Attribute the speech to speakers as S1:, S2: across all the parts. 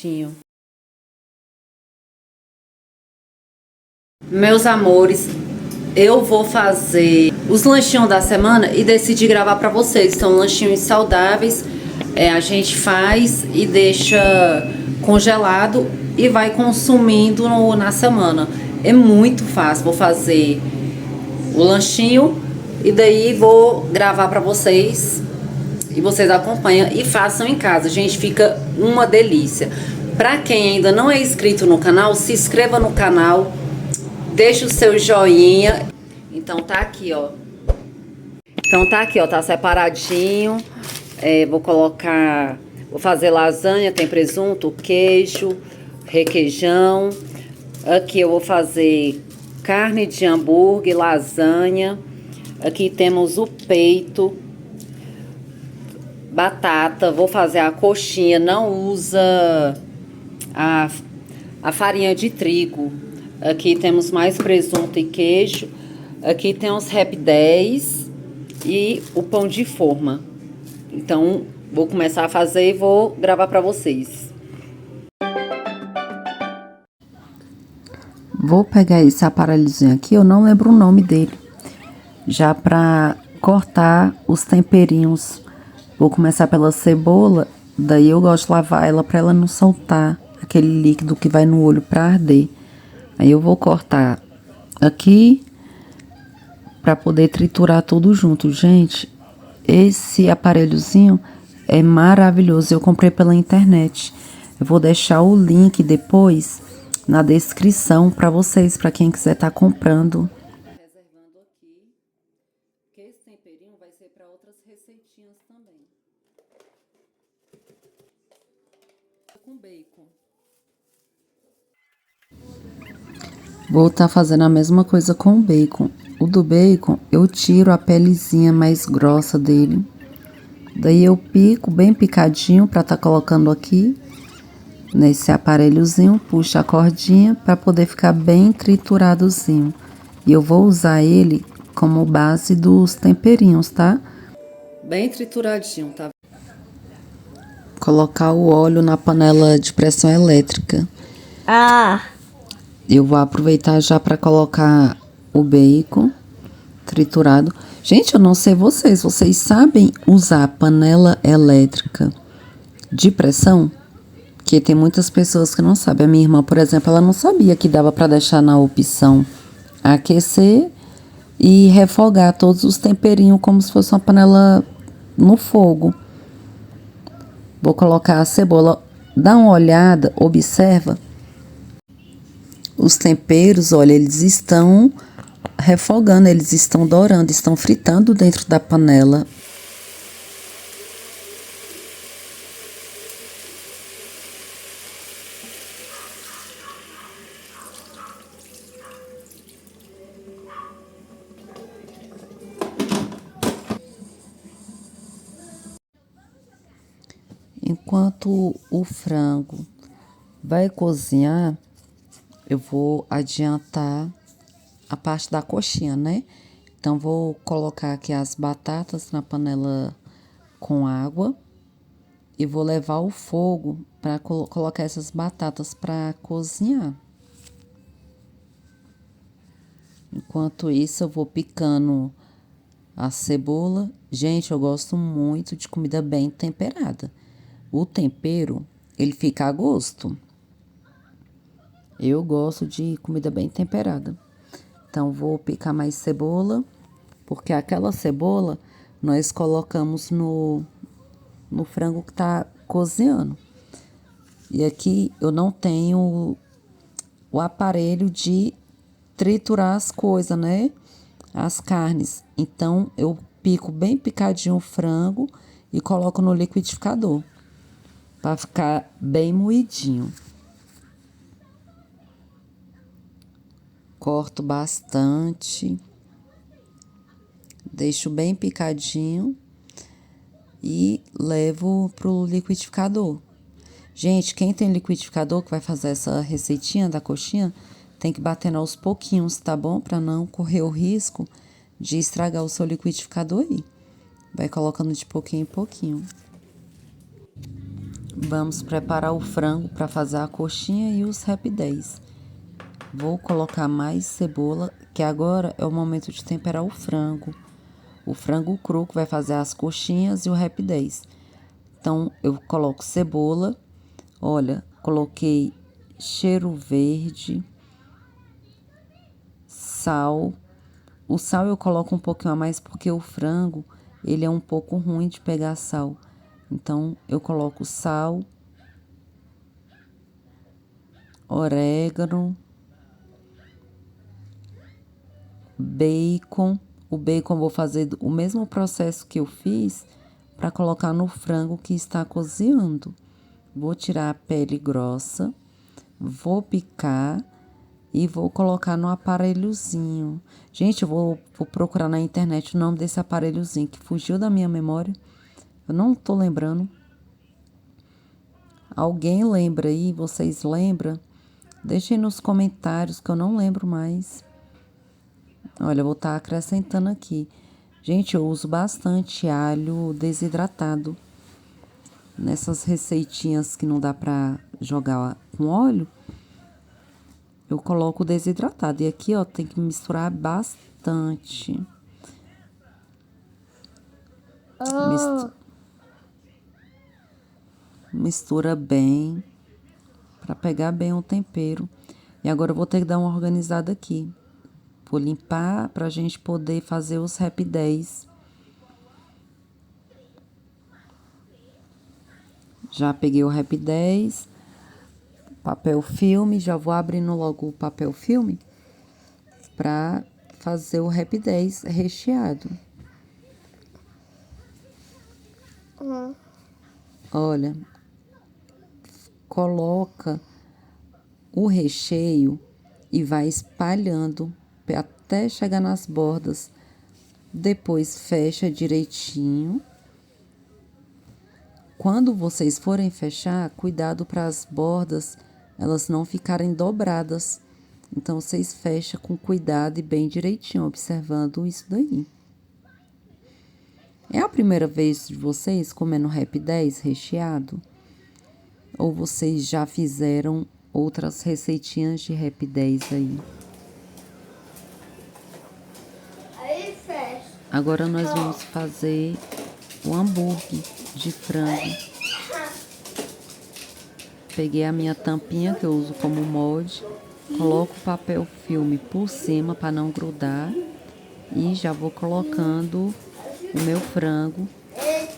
S1: lanchinho. Meus amores, eu vou fazer os lanchinhos da semana e decidi gravar pra vocês. São lanchinhos saudáveis, a gente faz e deixa congelado e vai consumindo na semana. É muito fácil. Vou fazer o lanchinho e daí vou gravar pra vocês e vocês acompanham e façam em casa. Gente, fica uma delícia. Pra quem ainda não é inscrito no canal, se inscreva no canal, deixa o seu joinha. Então tá aqui, ó. Tá separadinho. Vou fazer lasanha, tem presunto, queijo, requeijão. Aqui eu vou fazer carne de hambúrguer, lasanha. Aqui temos o peito, batata. Vou fazer a coxinha, não usa a farinha de trigo. Aqui temos mais presunto e queijo. Aqui tem os Rap 10 e o pão de forma. Então, vou começar a fazer e vou gravar pra vocês. Vou pegar esse aparelhozinho aqui, eu não lembro o nome dele. Já pra cortar os temperinhos. Vou começar pela cebola, daí eu gosto de lavar ela pra ela não soltar aquele líquido que vai no olho pra arder. Aí eu vou cortar aqui pra poder triturar tudo junto. Gente, esse aparelhozinho é maravilhoso. Eu comprei pela internet. Eu vou deixar o link depois na descrição pra vocês, pra quem quiser estar comprando. Reservando aqui, que esse temperinho vai ser pra outras receitinhas também. Com bacon. Vou estar fazendo a mesma coisa com o bacon. O do bacon, eu tiro a pelezinha mais grossa dele. Daí eu pico bem picadinho para estar colocando aqui nesse aparelhozinho. Puxo a cordinha para poder ficar bem trituradozinho. E eu vou usar ele como base dos temperinhos, tá? Bem trituradinho, tá? Colocar o óleo na panela de pressão elétrica. Eu vou aproveitar já para colocar o bacon triturado. Gente, eu não sei vocês sabem usar a panela elétrica de pressão? Porque tem muitas pessoas que não sabem. A minha irmã, por exemplo, ela não sabia que dava para deixar na opção aquecer e refogar todos os temperinhos como se fosse uma panela no fogo. Vou colocar a cebola. Dá uma olhada, observa. Os temperos, olha, eles estão refogando, eles estão dourando, estão fritando dentro da panela. Enquanto o frango vai cozinhar, eu vou adiantar a parte da coxinha, né? Então, vou colocar aqui as batatas na panela com água e vou levar o fogo para colocar essas batatas para cozinhar. Enquanto isso, eu vou picando a cebola. Gente, eu gosto muito de comida bem temperada. O tempero, ele fica a gosto. Eu gosto de comida bem temperada. Então, vou picar mais cebola, porque aquela cebola nós colocamos no frango que tá cozinhando. E aqui eu não tenho o aparelho de triturar as coisas, né? As carnes. Então, eu pico bem picadinho o frango e coloco no liquidificador, para ficar bem moidinho. Corto bastante, deixo bem picadinho e levo pro liquidificador. Gente, quem tem liquidificador que vai fazer essa receitinha da coxinha, tem que bater aos pouquinhos, tá bom? Para não correr o risco de estragar o seu liquidificador aí. Vai colocando de pouquinho em pouquinho. Vamos preparar o frango para fazer a coxinha e os rapidez. Vou colocar mais cebola, que agora é o momento de temperar o frango. O frango cru que vai fazer as coxinhas e o rapidez. Então, eu coloco cebola. Olha, coloquei cheiro verde, sal. O sal eu coloco um pouquinho a mais porque o frango, ele é um pouco ruim de pegar sal. Então, eu coloco sal, orégano, bacon. O bacon eu vou fazer o mesmo processo que eu fiz para colocar no frango que está cozinhando. Vou tirar a pele grossa, vou picar e vou colocar no aparelhozinho. Gente, eu vou procurar na internet o nome desse aparelhozinho que fugiu da minha memória. Eu não tô lembrando. Alguém lembra aí? Vocês lembram? Deixem nos comentários que eu não lembro mais. Olha, eu vou estar acrescentando aqui. Gente, eu uso bastante alho desidratado. Nessas receitinhas que não dá pra jogar com óleo, eu coloco desidratado. E aqui, ó, tem que misturar bastante. Mistura bem, pra pegar bem o tempero. E agora eu vou ter que dar uma organizada aqui. Vou limpar pra gente poder fazer os rapidez. Já peguei o rapidez, papel filme, já vou abrindo logo o papel filme pra fazer o rapidez recheado. Olha, coloca o recheio e vai espalhando até chegar nas bordas. Depois fecha direitinho. Quando vocês forem fechar, cuidado para as bordas elas não ficarem dobradas. Então, vocês fecham com cuidado e bem direitinho, observando isso daí. É a primeira vez de vocês comendo rapidez recheado? Ou vocês já fizeram outras receitinhas de rapidez aí? Agora nós vamos fazer o hambúrguer de frango. Peguei a minha tampinha que eu uso como molde, coloco o papel filme por cima para não grudar e já vou colocando o meu frango.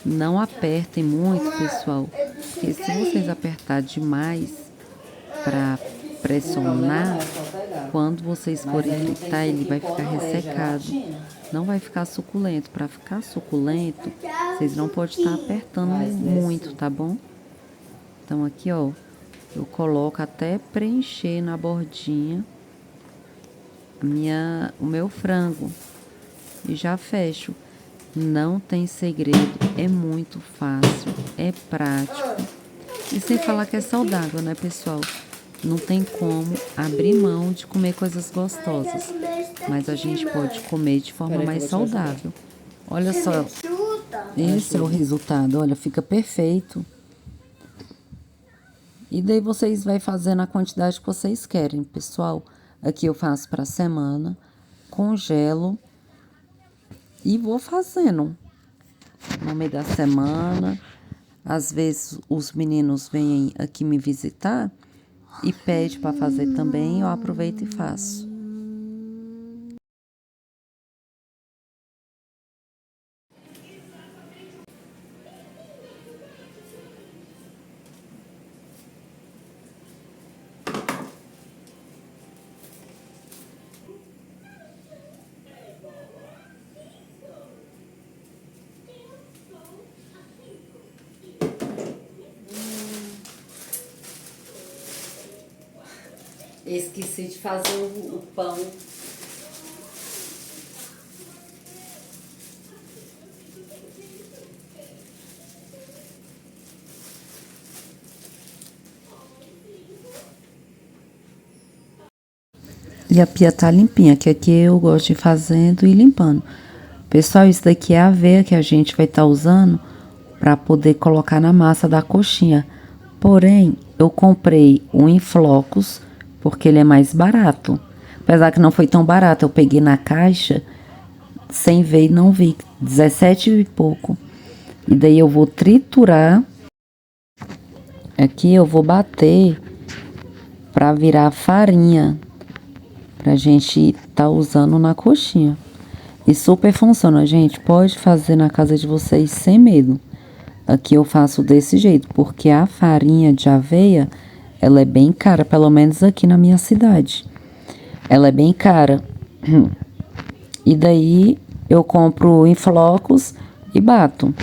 S1: Não apertem muito, pessoal, porque se vocês apertar demais para pressionar, quando vocês forem fritar, ele vai ficar ressecado. Não vai ficar suculento. Para ficar suculento, vocês não podem estar apertando muito, tá bom? Então, aqui, ó, eu coloco até preencher na bordinha o meu frango. E já fecho. Não tem segredo, é muito fácil, é prático. E sem falar que é saudável, né, pessoal? Não tem como abrir mão de comer coisas gostosas. Mas a gente pode comer de forma mais saudável. Olha só, esse é o resultado. Olha, fica perfeito. E daí vocês vai fazendo a quantidade que vocês querem, pessoal. Aqui eu faço para semana, congelo e vou fazendo no meio da semana. Às vezes os meninos vêm aqui me visitar e pede para fazer também, eu aproveito e faço. Esqueci de fazer o pão. E a pia tá limpinha, que aqui eu gosto de ir fazendo e limpando. Pessoal, isso daqui é a aveia que a gente vai estar usando para poder colocar na massa da coxinha. Porém, eu comprei o em flocos porque ele é mais barato. Apesar que não foi tão barato, eu peguei na caixa, sem ver e não vi, 17 e pouco. E daí eu vou triturar. Aqui eu vou bater pra virar farinha, pra gente tá usando na coxinha. E super funciona, gente. Pode fazer na casa de vocês sem medo. Aqui eu faço desse jeito, porque a farinha de aveia, ela é bem cara, pelo menos aqui na minha cidade. Ela é bem cara. E daí eu compro em flocos e bato.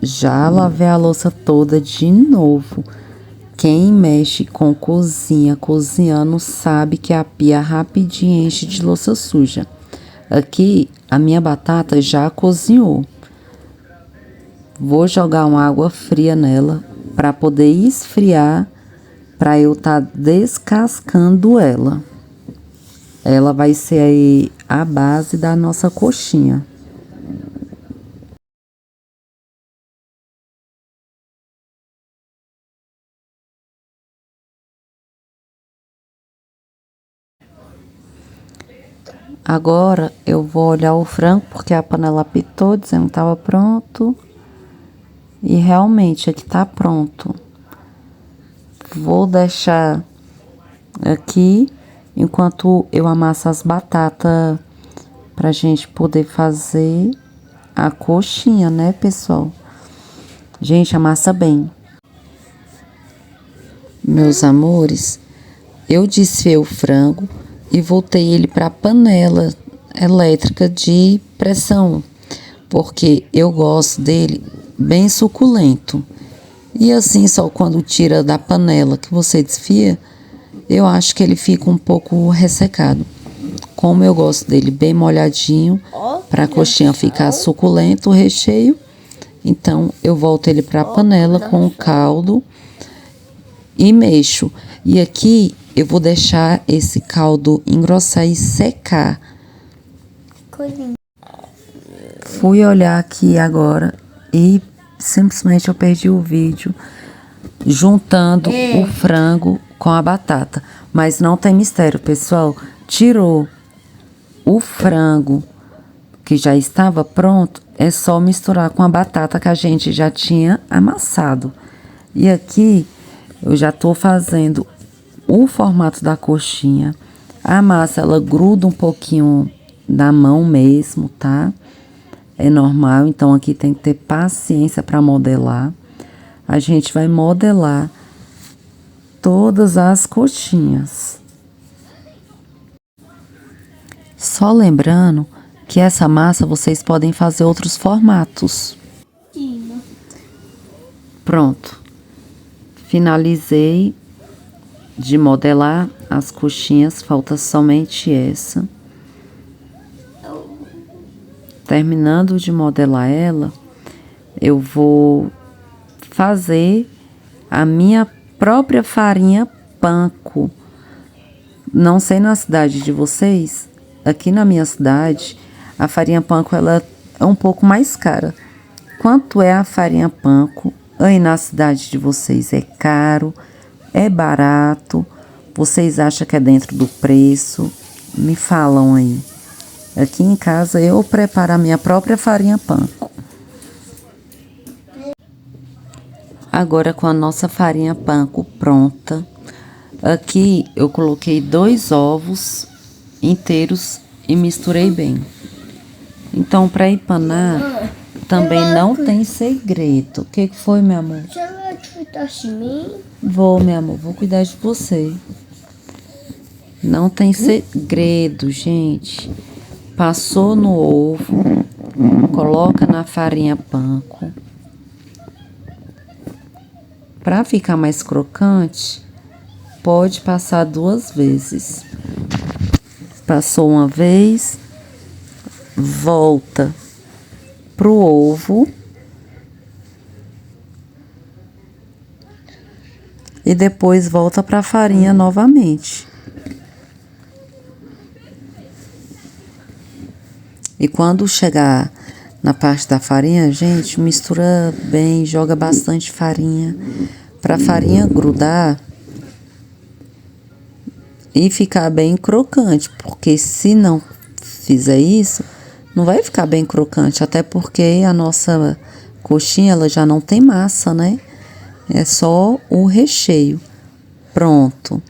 S1: Já lavei a louça toda de novo. Quem mexe com cozinha, cozinhando, sabe que a pia rapidinho enche de louça suja. Aqui, a minha batata já cozinhou. Vou jogar uma água fria nela para poder esfriar, para eu tá descascando ela. Ela vai ser aí a base da nossa coxinha. Agora eu vou olhar o frango porque a panela apitou dizendo que estava pronto. E realmente aqui tá pronto. Vou deixar aqui enquanto eu amasso as batatas pra gente poder fazer a coxinha, né, pessoal? Gente, amassa bem. Meus amores, eu desfiei o frango e voltei ele para a panela elétrica de pressão, porque eu gosto dele bem suculento. E assim, só quando tira da panela que você desfia, eu acho que ele fica um pouco ressecado. Como eu gosto dele bem molhadinho, para a coxinha ficar suculento, o recheio, então eu volto ele para a panela com o caldo e mexo. E aqui eu vou deixar esse caldo engrossar e secar. Fui olhar aqui agora e simplesmente eu perdi o vídeo juntando o frango com a batata. Mas não tem mistério, pessoal. Tirou o frango que já estava pronto, é só misturar com a batata que a gente já tinha amassado. E aqui eu já tô fazendo o formato da coxinha. A massa, ela gruda um pouquinho na mão mesmo, tá? É normal, então aqui tem que ter paciência para modelar. A gente vai modelar todas as coxinhas. Só lembrando que essa massa vocês podem fazer outros formatos. Pronto. Finalizei de modelar as coxinhas, falta somente essa. Terminando de modelar ela, eu vou fazer a minha própria farinha panko. Não sei na cidade de vocês, aqui na minha cidade, a farinha panko ela é um pouco mais cara. Quanto é a farinha panko? Aí na cidade de vocês é caro, é barato? Vocês acham que é dentro do preço? Me falam aí. Aqui em casa eu preparo a minha própria farinha panko. Agora com a nossa farinha panko pronta, aqui eu coloquei 2 ovos inteiros e misturei bem. Então para empanar também não tem segredo. O que foi, meu amor?
S2: Você vai cuidar de mim?
S1: Vou, meu amor, vou cuidar de você. Não tem segredo, gente. Passou no ovo, coloca na farinha panko. Para ficar mais crocante, pode passar 2 vezes. Passou uma vez, volta pro ovo e depois volta para a farinha novamente. E quando chegar na parte da farinha, gente, mistura bem, joga bastante farinha, para a farinha grudar e ficar bem crocante, porque se não fizer isso, não vai ficar bem crocante, até porque a nossa coxinha ela já não tem massa, né? É só o recheio. Pronto.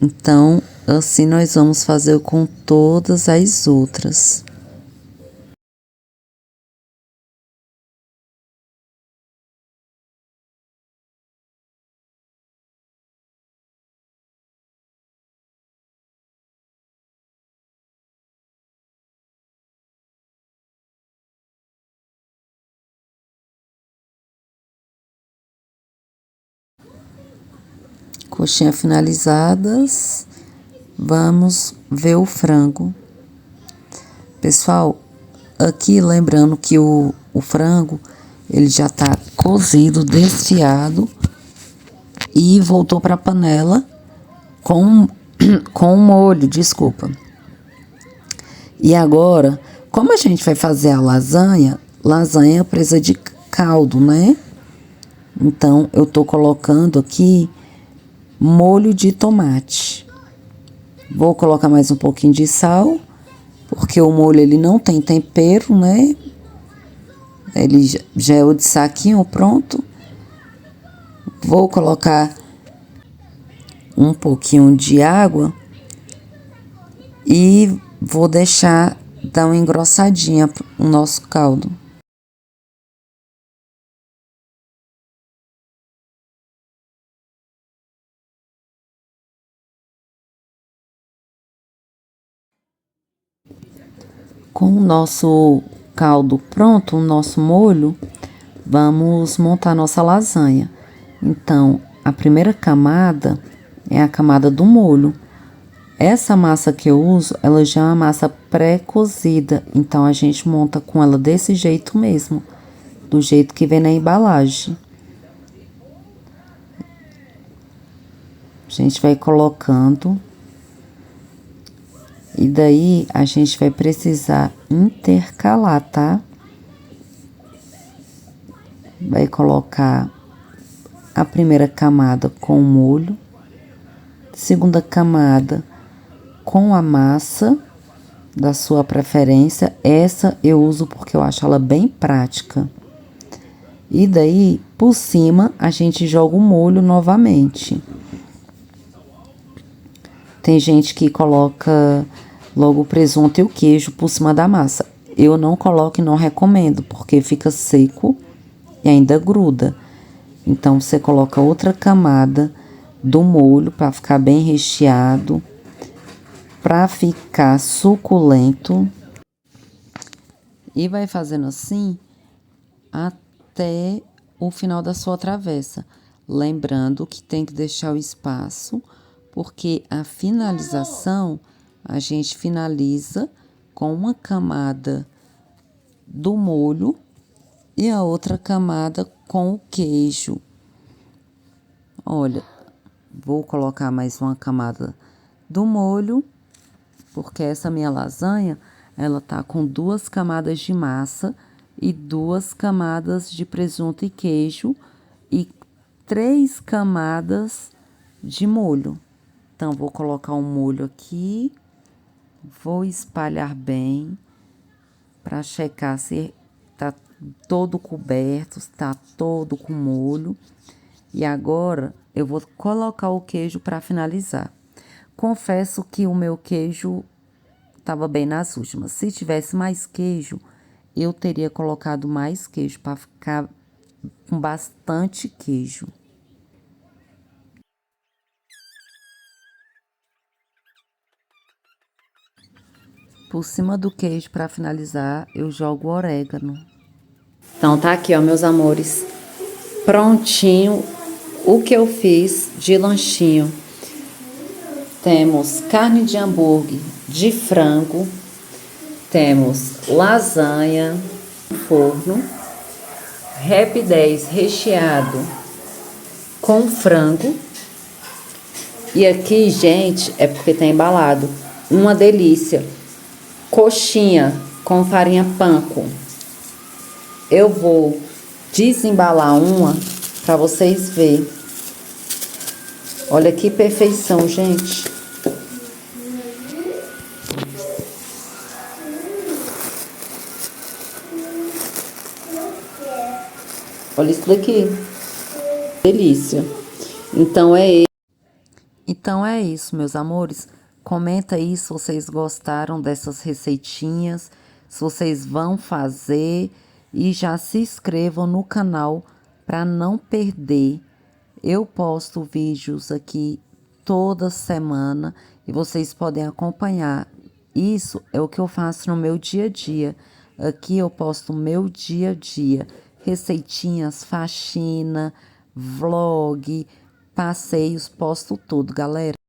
S1: Então, assim nós vamos fazer com todas as outras. Coxinha finalizadas, vamos ver o frango. Pessoal, aqui lembrando que o frango, ele já tá cozido, desfiado e voltou para a panela com o molho, desculpa. E agora, como a gente vai fazer a lasanha precisa de caldo, né? Então, eu tô colocando aqui molho de tomate. Vou colocar mais um pouquinho de sal, porque o molho ele não tem tempero, né? Ele já é o de saquinho pronto. Vou colocar um pouquinho de água e vou deixar dar uma engrossadinha o nosso caldo. Com o nosso caldo pronto, o nosso molho, vamos montar nossa lasanha. Então, a primeira camada é a camada do molho. Essa massa que eu uso, ela já é uma massa pré-cozida, então a gente monta com ela desse jeito mesmo, do jeito que vem na embalagem. A gente vai colocando. E daí, a gente vai precisar intercalar, tá? Vai colocar a primeira camada com o molho, segunda camada com a massa da sua preferência. Essa eu uso porque eu acho ela bem prática. E daí, por cima, a gente joga o molho novamente. Tem gente que coloca logo o presunto e o queijo por cima da massa. Eu não coloco e não recomendo, porque fica seco e ainda gruda. Então, você coloca outra camada do molho para ficar bem recheado, para ficar suculento. E vai fazendo assim até o final da sua travessa. Lembrando que tem que deixar o espaço, porque a finalização, a gente finaliza com uma camada do molho e a outra camada com o queijo. Olha, vou colocar mais uma camada do molho, porque essa minha lasanha, ela tá com 2 camadas de massa e 2 camadas de presunto e queijo e 3 camadas de molho. Então, vou colocar um molho aqui, vou espalhar bem para checar se tá todo coberto, se tá todo com molho. E agora, eu vou colocar o queijo para finalizar. Confesso que o meu queijo estava bem nas últimas. Se tivesse mais queijo, eu teria colocado mais queijo para ficar com bastante queijo. Por cima do queijo, para finalizar, eu jogo orégano. Então, tá aqui, ó, meus amores, prontinho o que eu fiz de lanchinho. Temos carne de hambúrguer de frango, temos lasanha no forno, Rap 10 recheado com frango. E aqui, gente, é porque tá embalado. Uma delícia. Coxinha com farinha panko. Eu vou desembalar uma para vocês verem. Olha que perfeição, gente. Olha isso daqui. Delícia. Então é isso, meus amores. Comenta aí se vocês gostaram dessas receitinhas, se vocês vão fazer e já se inscrevam no canal para não perder. Eu posto vídeos aqui toda semana e vocês podem acompanhar. Isso é o que eu faço no meu dia a dia. Aqui eu posto o meu dia a dia, receitinhas, faxina, vlog, passeios, posto tudo, galera.